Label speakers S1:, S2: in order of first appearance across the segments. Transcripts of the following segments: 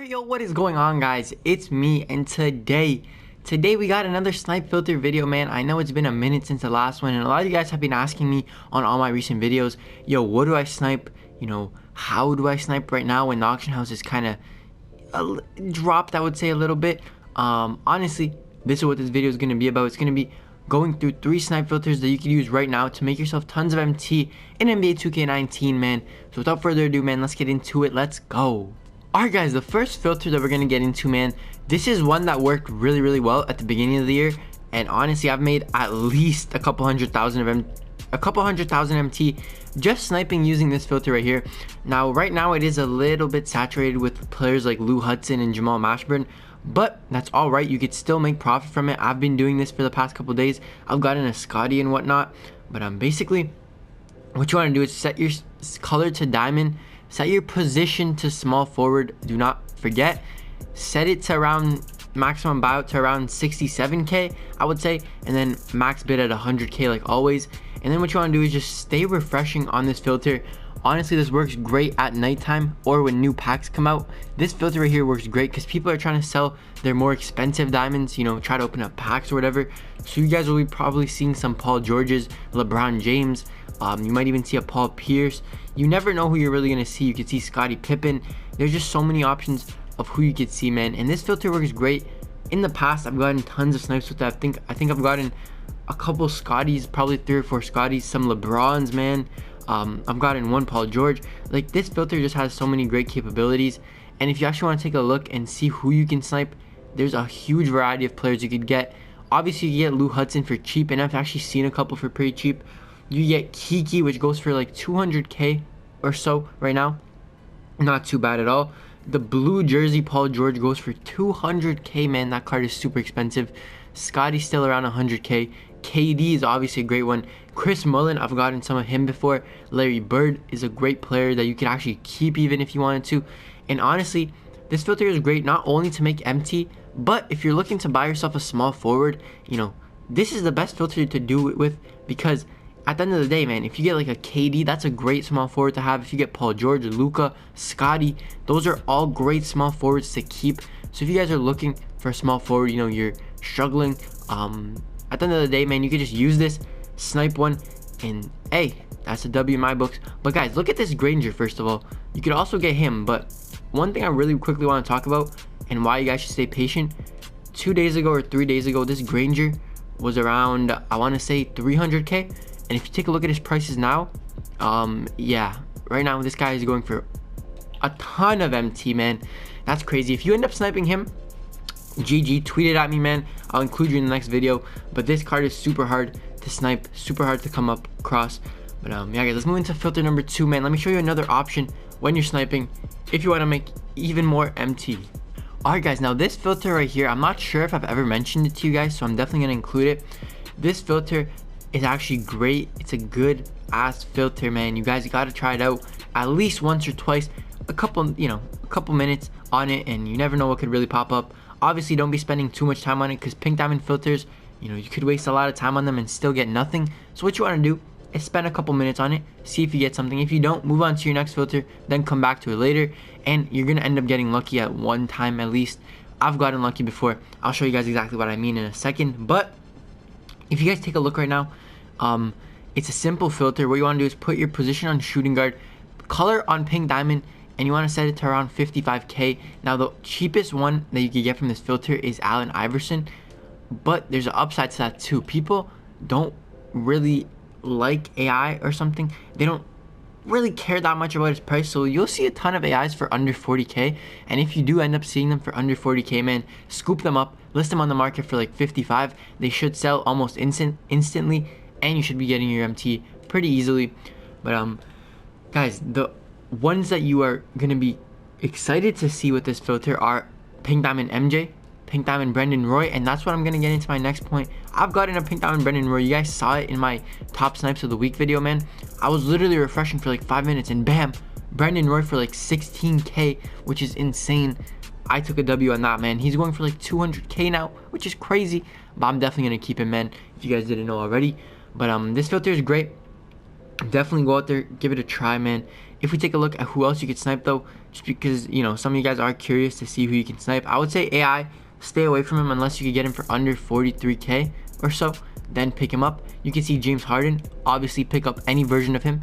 S1: Alright, yo, what is going on, guys? It's me, and today we got another snipe filter video, man. I know it's been a minute since the last one, and a lot of you guys have been asking me on all my recent videos, yo, what do I snipe? You know, how do I snipe right now when the auction house is kind of dropped, I would say, a little bit. Honestly, this is what this video is going to be about. It's going to be going through 3 snipe filters that you can use right now to make yourself tons of MT in NBA 2K19, man. So without further ado, man, let's get into it. Let's go. Alright, guys, the first filter that we're going to get into, man, this is one that worked really well at the beginning of the year, and honestly, I've made at least a couple hundred thousand MT just sniping using this filter right here. Now, right now, it is a little bit saturated with players like Lou Hudson and Jamal Mashburn, but that's all right. You could still make profit from it. I've been doing this for the past couple days. I've gotten a Scotty and whatnot, but basically, what you want to do is set your color to diamond, set your position to small forward. Do not forget, set it to around maximum buyout to around 67k, I would say, and then max bid at 100k like always. And then what you want to do is just stay refreshing on this filter. Honestly, this works great at nighttime or when new packs come out. This filter right here works great because people are trying to sell their more expensive diamonds, you know, try to open up packs or whatever. So you guys will be probably seeing some Paul Georges, LeBron James. You might even see a Paul Pierce. You never know who you're really going to see. You could see Scottie Pippen. There's just so many options of who you could see, man. And this filter works great. In the past, I've gotten tons of snipes with that. I think I've gotten a couple Scotties, probably 3 or 4 Scotties, some LeBrons, man. I've gotten one Paul George. Like, this filter just has so many great capabilities. And if you actually want to take a look and see who you can snipe, there's a huge variety of players you could get. Obviously, you get Lou Hudson for cheap, and I've actually seen a couple for pretty cheap. You get Kiki, which goes for like 200k or so right now. Not too bad at all. The blue jersey Paul George goes for 200k, man. That card is super expensive. Scotty's still around 100k. KD is obviously a great one. Chris Mullin, I've gotten some of him before. Larry Bird is a great player that you can actually keep even if you wanted to. And honestly, this filter is great not only to make MT, but if you're looking to buy yourself a small forward, you know, this is the best filter to do it with, because at the end of the day, man, if you get like a KD, that's a great small forward to have. If you get Paul George, Luka, Scotty, those are all great small forwards to keep. So if you guys are looking for a small forward, you know, you're struggling, at the end of the day, man, you could just use this, snipe one, and hey, that's a W in my books. But guys, look at this Granger first of all. You could also get him, but one thing I really quickly want to talk about and why you guys should stay patient. 2 days ago or 3 days ago, this Granger was around, I want to say 300k. And if you take a look at his prices now, yeah, right now this guy is going for a ton of MT, man. That's crazy. If you end up sniping him, GG, tweet it at me, man. I'll include you in the next video. But this card is super hard to snipe, super hard to come up across. But yeah, guys, let's move into filter number 2, man. Let me show you another option when you're sniping if you want to make even more MT. Alright, guys, now this filter right here, I'm not sure if I've ever mentioned it to you guys, so I'm definitely going to include it. This filter is actually great. It's a good ass filter, man. You guys got to try it out at least once or twice, a couple minutes on it, and you never know what could really pop up. Obviously, don't be spending too much time on it, because pink diamond filters, you know, you could waste a lot of time on them and still get nothing. So what you want to do is spend a couple minutes on it, see if you get something. If you don't, move on to your next filter, then come back to it later, and you're gonna end up getting lucky at one time at least. I've gotten lucky before. I'll show you guys exactly what I mean in a second. But if you guys take a look right now, it's a simple filter. What you want to do is put your position on shooting guard, color on pink diamond, and you want to set it to around 55k. Now, the cheapest one that you can get from this filter is Allen Iverson, but there's an upside to that too. People don't really like AI or something. They don't really care that much about its price, so you'll see a ton of AIs for under 40k. And if you do end up seeing them for under 40k, man, scoop them up, list them on the market for like 55. They should sell almost instantly, and you should be getting your MT pretty easily. But guys, the ones that you are gonna be excited to see with this filter are pink diamond MJ, pink diamond Brendan Roy, and that's what I'm gonna get into my next point. I've gotten a pink diamond Brendan Roy. You guys saw it in my top snipes of the week video, man. I was literally refreshing for like 5 minutes, and bam, Brendan Roy for like 16k, which is insane. I took a W on that, man. He's going for like 200k now, which is crazy, but I'm definitely gonna keep him, man, if you guys didn't know already. But this filter is great. Definitely go out there, give it a try, man. If we take a look at who else you could snipe though, just because, you know, some of you guys are curious to see who you can snipe, I would say AI, stay away from him unless you could get him for under 43k or so, then pick him up. You can see James Harden, obviously pick up any version of him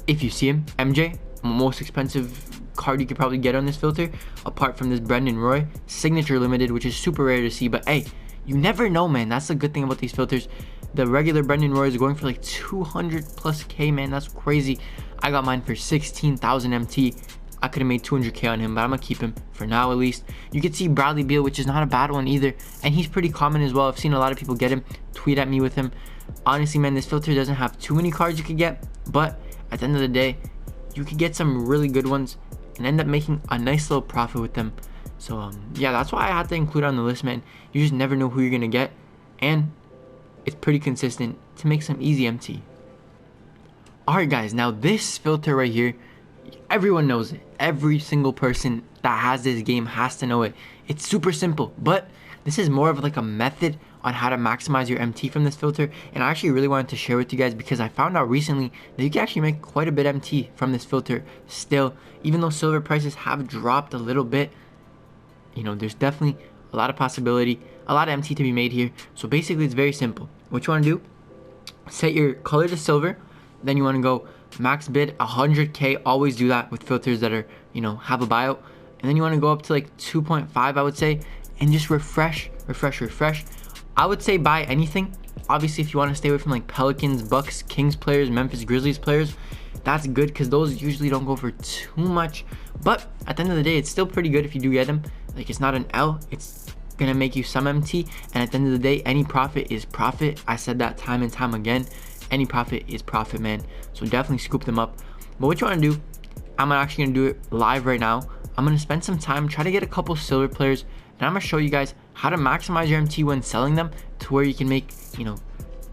S1: if you see him. MJ, most expensive card you could probably get on this filter, apart from this Brendan Roy, signature limited, which is super rare to see, but hey, you never know, man. That's the good thing about these filters. The regular Brendan Roy is going for like 200 plus K, man. That's crazy. I got mine for 16,000 MT. I could have made 200k on him, but I'm gonna keep him for now at least. You can see Bradley Beal, which is not a bad one either, and he's pretty common as well. I've seen a lot of people get him, tweet at me with him. Honestly, man, this filter doesn't have too many cards you could get, but at the end of the day, you could get some really good ones and end up making a nice little profit with them. So yeah, that's why I had to include on the list, man. You just never know who you're gonna get, and it's pretty consistent to make some easy MT. Alright guys, now this filter right here, everyone knows it. Every single person that has this game has to know it. It's super simple, but this is more of like a method on how to maximize your MT from this filter, and I actually really wanted to share with you guys because I found out recently that you can actually make quite a bit MT from this filter still. Even though silver prices have dropped a little bit, you know, there's definitely a lot of possibility, a lot of MT to be made here. So basically it's very simple. What you want to do, set your color to silver, then you want to go max bid 100k. Always do that with filters that are, you know, have a buyout. And then you want to go up to like 2.5, I would say, and just refresh. I would say buy anything. Obviously, if you want to stay away from like Pelicans, Bucks, Kings players, Memphis Grizzlies players, that's good because those usually don't go for too much. But at the end of the day, it's still pretty good if you do get them. Like, it's not an L, it's gonna make you some MT, and at the end of the day, any profit is profit. I said that time and time again. Any profit is profit, man. So definitely scoop them up. But what you want to do, I'm actually gonna do it live right now. I'm gonna spend some time, try to get a couple silver players, and I'm gonna show you guys how to maximize your MT when selling them to where you can make, you know,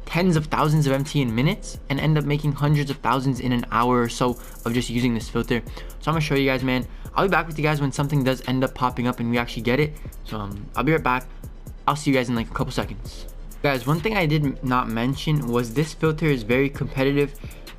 S1: tens of thousands of MT in minutes and end up making hundreds of thousands in an hour or so of just using this filter. So I'm gonna show you guys, man. I'll be back with you guys when something does end up popping up and we actually get it. So I'll be right back. I'll see you guys in like a couple seconds. Guys, one thing I did not mention was this filter is very competitive.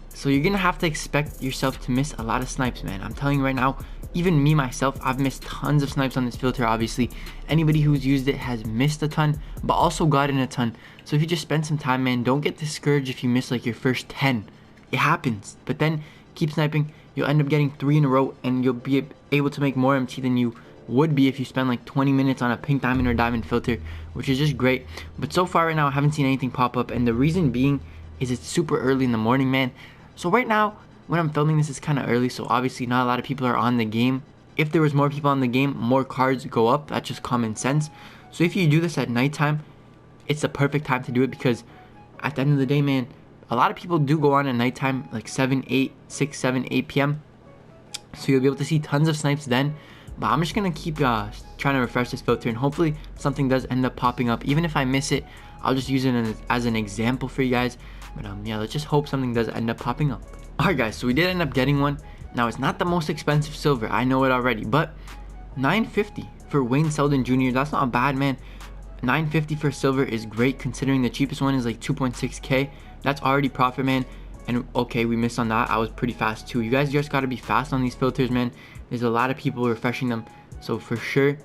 S1: So you're gonna have to expect yourself to miss a lot of snipes, man. I'm telling you right now, even me myself, I've missed tons of snipes on this filter. Obviously, anybody who's used it has missed a ton, but also gotten a ton. So if you just spend some time, man, don't get discouraged if you miss like your first 10. It happens, but then keep sniping. You'll end up getting 3 in a row, and you'll be able to make more MT than you would be if you spend like 20 minutes on a pink diamond or diamond filter, which is just great. But so far right now, I haven't seen anything pop up, and the reason being is it's super early in the morning, man. So right now, when I'm filming this, it's kind of early, so obviously not a lot of people are on the game. If there was more people on the game, more cards go up. That's just common sense. So if you do this at nighttime, it's the perfect time to do it, because at the end of the day, man, a lot of people do go on at nighttime, like 7, 8, 6, 7, 8 p.m. So you'll be able to see tons of snipes then. But I'm just going to keep trying to refresh this filter, and hopefully something does end up popping up. Even if I miss it, I'll just use it as an example for you guys. But yeah, let's just hope something does end up popping up. Alright guys, so we did end up getting one. Now, it's not the most expensive silver, I know it already, but $9.50 for Wayne Selden Jr., that's not bad, man. $9.50 for silver is great, considering the cheapest one is like 2.6k. That's already profit, man. And okay, we missed on that. I was pretty fast too. You guys just got to be fast on these filters, man. There's a lot of people refreshing them, so for sure,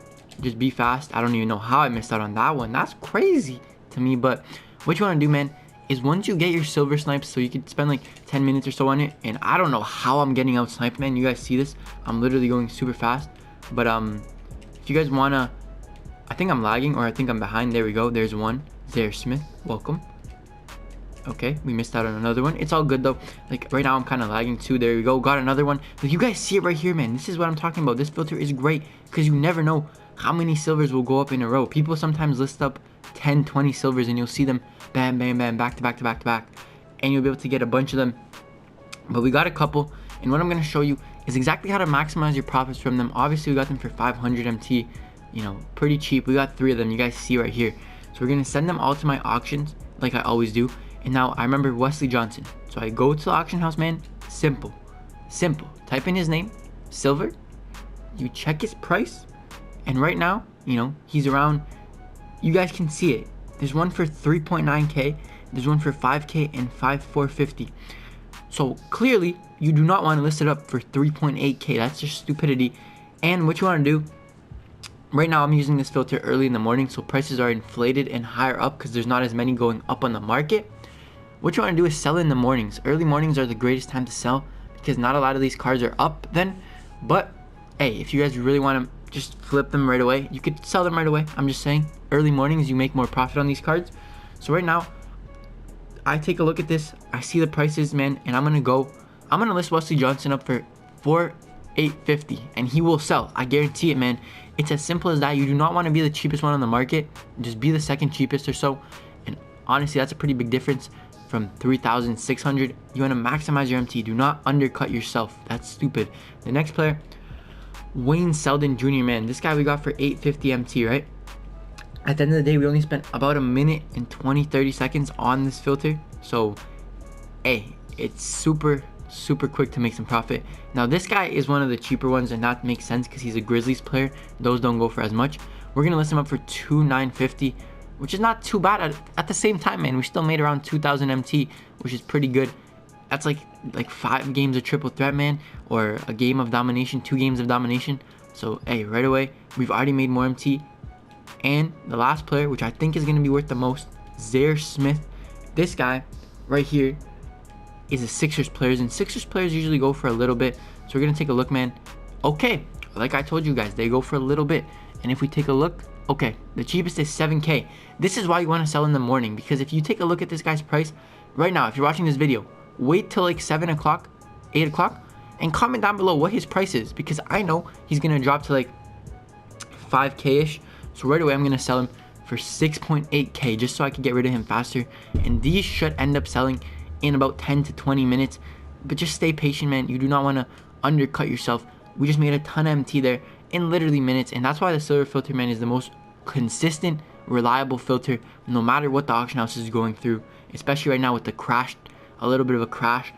S1: just be fast. I don't even know how I missed out on that one. That's crazy to me. But what you want to do, man, is once you get your silver snipes, so you could spend like 10 minutes or so on it, and I don't know how I'm getting out sniped, man. You guys see this? I'm literally going super fast. But if you guys wanna, I think I'm lagging, or I think I'm behind. There we go. There's one. Zaire Smith, welcome. Okay, we missed out on another one. It's all good though. Like right now I'm kind of lagging too. There we go, got another one. Like, you guys see it right here, man. This is what I'm talking about. This filter is great because you never know how many silvers will go up in a row. People sometimes list up 10, 20 silvers, and you'll see them bam, bam, bam, back to back to back to back, and you'll be able to get a bunch of them. But we got a couple, and what I'm going to show you is exactly how to maximize your profits from them. Obviously we got them for 500 MT, you know, pretty cheap. We got 3 of them, you guys see right here. So we're going to send them all to my auctions like I always do. And now I remember Wesley Johnson, so I go to the auction house, man. Simple, type in his name, silver, you check his price, and right now, you know, he's around, you guys can see it, there's one for 3.9k, there's one for 5k, and 5,450. So clearly you do not want to list it up for 3.8K. That's just stupidity. And what you want to do, right now I'm using this filter early in the morning, so prices are inflated and higher up because there's not as many going up on the market. What you want to do is sell in the mornings. Early mornings are the greatest time to sell because not a lot of these cards are up then. But hey, if you guys really want to just flip them right away, you could sell them right away. I'm just saying, early mornings you make more profit on these cards. So right now I take a look at this, I see the prices, man, and I'm gonna list Wesley Johnson up for 4,850 and he will sell. I guarantee it, man. It's as simple as that. You do not want to be the cheapest one on the market, just be the second cheapest or so. And honestly, that's a pretty big difference from 3,600. You want to maximize your MT. Do not undercut yourself. That's stupid. The next player, Wayne Selden Jr., man. This guy we got for 850 MT, right? At the end of the day, we only spent about a minute and 30 seconds on this filter. So, hey, it's super quick to make some profit. Now, this guy is one of the cheaper ones, and that makes sense because he's a Grizzlies player. Those don't go for as much. We're going to list him up for 2,950. Which is not too bad. At the same time, man, we still made around 2,000 MT, which is pretty good. That's like 5 games of triple threat, man, or a game of domination, 2 games of domination. So hey, right away we've already made more MT. And the last player, which I think is going to be worth the most, Zaire Smith. This guy right here is a Sixers player, and Sixers players usually go for a little bit. So we're going to take a look, man. Okay, like I told you guys, they go for a little bit. And if we take a look, okay, the cheapest is 7K. This is why you want to sell in the morning, because if you take a look at this guy's price right now, if you're watching this video, wait till like 7 o'clock, 8 o'clock, and comment down below what his price is, because I know he's going to drop to like 5K-ish. So right away, I'm going to sell him for 6.8K just so I can get rid of him faster. And these should end up selling in about 10 to 20 minutes. But just stay patient, man. You do not want to undercut yourself. We just made a ton of MT there in literally minutes, and that's why the silver filter, man, is the most consistent, reliable filter no matter what the auction house is going through, especially right now with the crash, a little bit of a crash.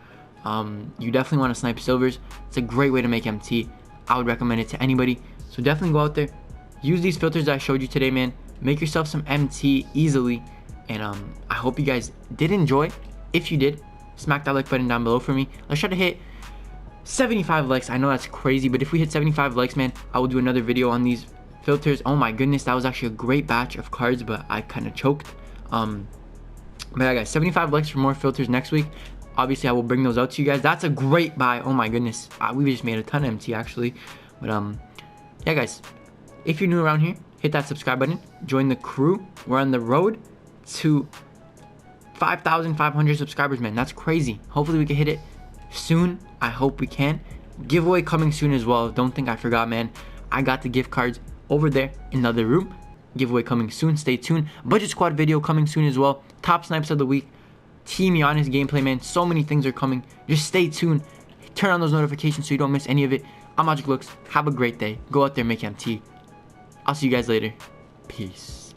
S1: You definitely want to snipe silvers. It's a great way to make MT. I would recommend it to anybody. So definitely go out there, use these filters that I showed you today, man. Make yourself some MT easily. And I hope you guys did enjoy. If you did, smack that like button down below for me. Let's try to hit 75 likes. I know that's crazy, but if we hit 75 likes, man, I will do another video on these filters. Oh my goodness, that was actually a great batch of cards, but I kind of choked. But yeah, guys, 75 likes for more filters next week. Obviously, I will bring those out to you guys. That's a great buy. Oh my goodness, we just made a ton of MT actually. But yeah, guys, if you're new around here, hit that subscribe button. Join the crew. We're on the road to 5,500 subscribers, man. That's crazy. Hopefully, we can hit it soon. I hope we can. Giveaway coming soon as well. Don't think I forgot, man. I got the gift cards over there in the other room. Giveaway coming soon. Stay tuned. Budget squad video coming soon as well. Top snipes of the week. Team Giannis gameplay, man. So many things are coming. Just stay tuned. Turn on those notifications so you don't miss any of it. I'm LogicLookss. Have a great day. Go out there, make MT. I'll see you guys later. Peace.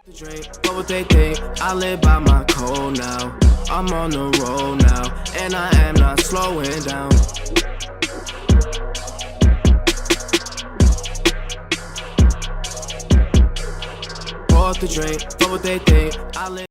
S2: But what they think, I live by my code now. I'm on the road now, and I am not slowing down. Off the drink, but what they think, I live